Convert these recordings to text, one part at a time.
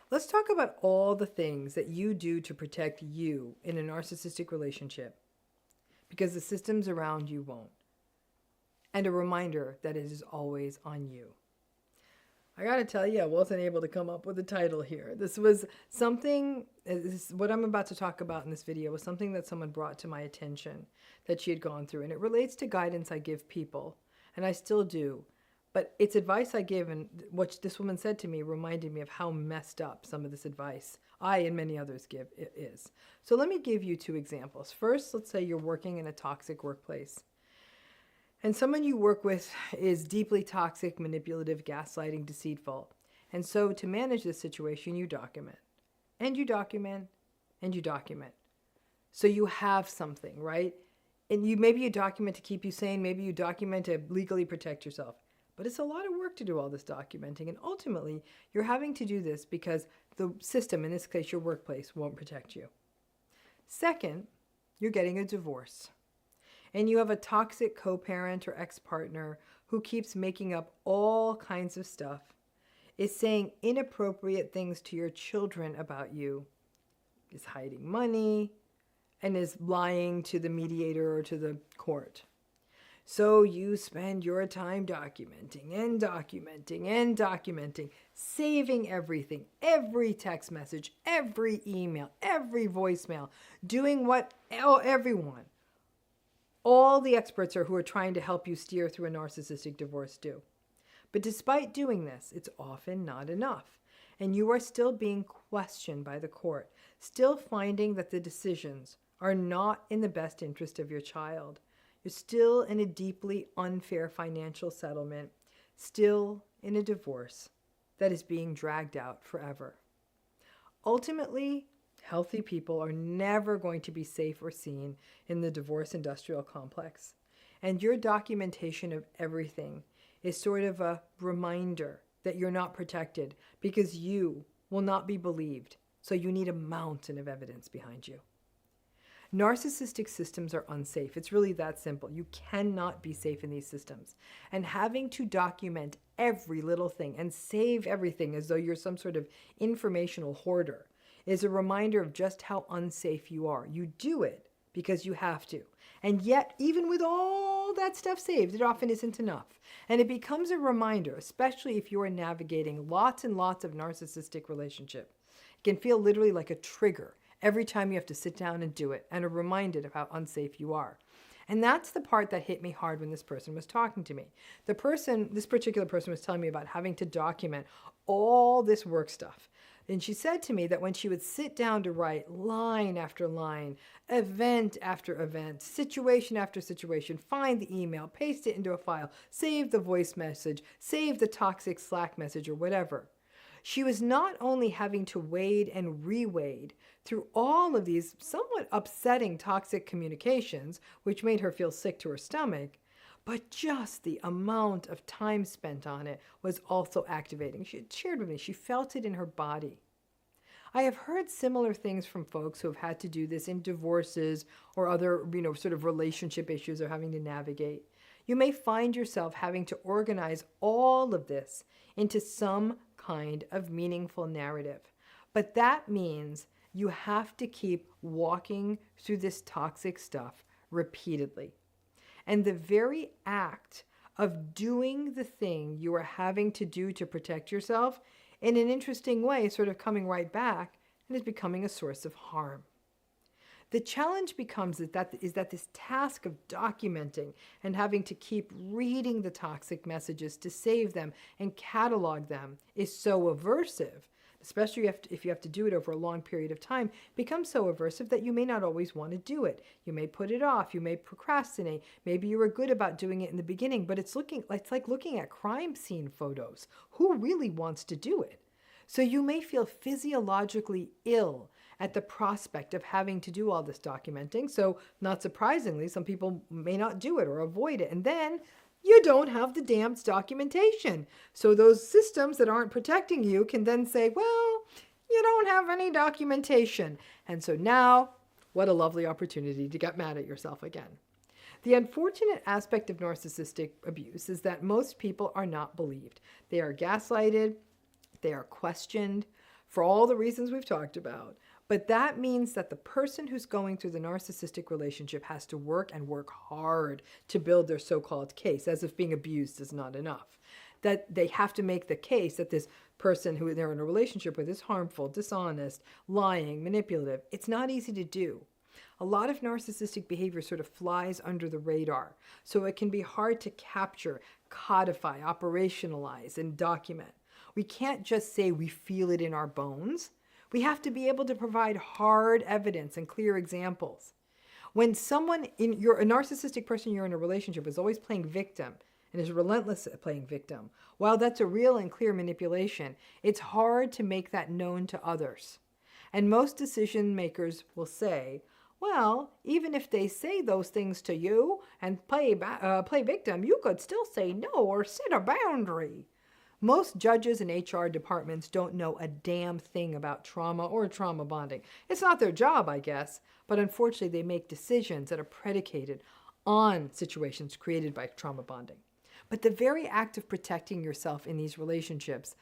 Let's talk about all the things that you do to protect you in a narcissistic relationship because the systems around you won't. And a reminder that it is always on you. I gotta tell you, I wasn't able to come up with a title here. This was something, what I'm about to talk about in this video was something that someone brought to my attention that she had gone through. And it relates to guidance I give people, and I still do. But it's advice I give, and what this woman said to me reminded me of how messed up some of this advice I and many others give is. So let me give you two examples. First, let's say you're working in a toxic workplace. And someone you work with is deeply toxic, manipulative, gaslighting, deceitful. And so to manage this situation, you document. And you document. And you document. So you have something, right? And maybe you document to keep you sane. Maybe you document to legally protect yourself. But it's a lot of work to do all this documenting. And ultimately, you're having to do this because the system, in this case your workplace, won't protect you. Second, you're getting a divorce. And you have a toxic co-parent or ex-partner who keeps making up all kinds of stuff, is saying inappropriate things to your children about you, is hiding money, and is lying to the mediator or to the court. So you spend your time documenting and documenting and documenting, saving everything, every text message, every email, every voicemail, doing what everyone, all the experts who are trying to help you steer through a narcissistic divorce do. But despite doing this, it's often not enough. And you are still being questioned by the court, still finding that the decisions are not in the best interest of your child. You're still in a deeply unfair financial settlement, still in a divorce that is being dragged out forever. Ultimately, healthy people are never going to be safe or seen in the divorce industrial complex. And your documentation of everything is sort of a reminder that you're not protected because you will not be believed. So you need a mountain of evidence behind you. Narcissistic systems are unsafe. It's really that simple. You cannot be safe in these systems. And having to document every little thing and save everything as though you're some sort of informational hoarder is a reminder of just how unsafe you are. You do it because you have to. And yet, even with all that stuff saved, it often isn't enough. And it becomes a reminder, especially if you are navigating lots and lots of narcissistic relationship. It can feel literally like a trigger every time you have to sit down and do it, and are reminded of how unsafe you are. And that's the part that hit me hard when this person was talking to me. This particular person was telling me about having to document all this work stuff. And she said to me that when she would sit down to write line after line, event after event, situation after situation, find the email, paste it into a file, save the voice message, save the toxic Slack message or whatever, she was not only having to wade and re-wade through all of these somewhat upsetting toxic communications, which made her feel sick to her stomach, but just the amount of time spent on it was also activating. She had shared with me, she felt it in her body. I have heard similar things from folks who have had to do this in divorces or other, sort of relationship issues they're having to navigate. You may find yourself having to organize all of this into some kind of meaningful narrative. But that means you have to keep walking through this toxic stuff repeatedly. And the very act of doing the thing you are having to do to protect yourself, in an interesting way, sort of coming right back, and is becoming a source of harm. The challenge becomes that this task of documenting and having to keep reading the toxic messages to save them and catalog them is so aversive, especially if you have to do it over a long period of time, becomes so aversive that you may not always want to do it. You may put it off. You may procrastinate. Maybe you were good about doing it in the beginning, but it's like looking at crime scene photos. Who really wants to do it? So you may feel physiologically ill at the prospect of having to do all this documenting. So not surprisingly, some people may not do it or avoid it. And then you don't have the damned documentation. So those systems that aren't protecting you can then say, well, you don't have any documentation. And so now, what a lovely opportunity to get mad at yourself again. The unfortunate aspect of narcissistic abuse is that most people are not believed. They are gaslighted. They are questioned. for all the reasons we've talked about. But that means that the person who's going through the narcissistic relationship has to work and work hard to build their so-called case, as if being abused is not enough. That they have to make the case that this person who they're in a relationship with is harmful, dishonest, lying, manipulative. It's not easy to do. A lot of narcissistic behavior sort of flies under the radar, so it can be hard to capture, codify, operationalize, and document. We can't just say we feel it in our bones. We have to be able to provide hard evidence and clear examples. When someone a narcissistic person you're in a relationship is always playing victim and is relentless at playing victim, while that's a real and clear manipulation, it's hard to make that known to others. And most decision makers will say, well, even if they say those things to you and play victim, you could still say no or set a boundary. Most judges and HR departments don't know a damn thing about trauma or trauma bonding. It's not their job, I guess, but unfortunately they make decisions that are predicated on situations created by trauma bonding. But the very act of protecting yourself in these relationships,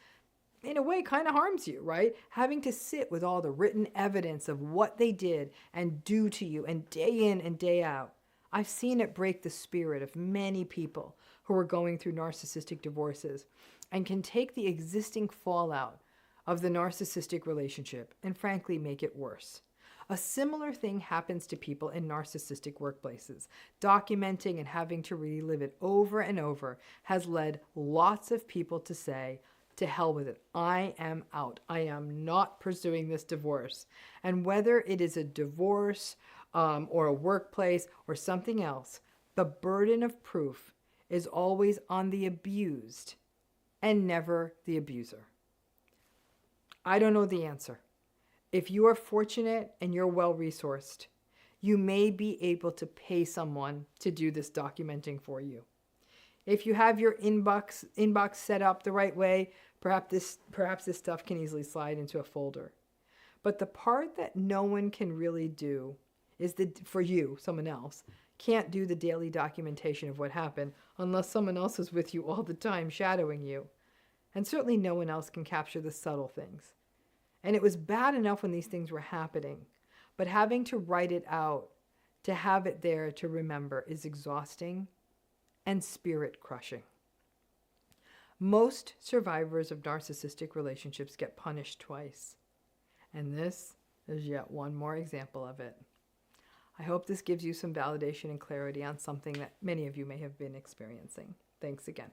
in a way, kind of harms you, right? Having to sit with all the written evidence of what they did and do to you, and day in and day out. I've seen it break the spirit of many people who are going through narcissistic divorces and can take the existing fallout of the narcissistic relationship and frankly make it worse. A similar thing happens to people in narcissistic workplaces. Documenting and having to relive it over and over has led lots of people to say, to hell with it. I am out. I am not pursuing this divorce. And whether it is a divorce or a workplace or something else, the burden of proof is always on the abused and never the abuser. I don't know the answer. If you are fortunate and you're well-resourced, you may be able to pay someone to do this documenting for you. If you have your inbox set up the right way, perhaps this stuff can easily slide into a folder. But the part that no one can really do is for you, someone else, can't do the daily documentation of what happened unless someone else is with you all the time shadowing you. And certainly no one else can capture the subtle things. And it was bad enough when these things were happening, but having to write it out, to have it there to remember, is exhausting and spirit crushing. Most survivors of narcissistic relationships get punished twice. And this is yet one more example of it. I hope this gives you some validation and clarity on something that many of you may have been experiencing. Thanks again.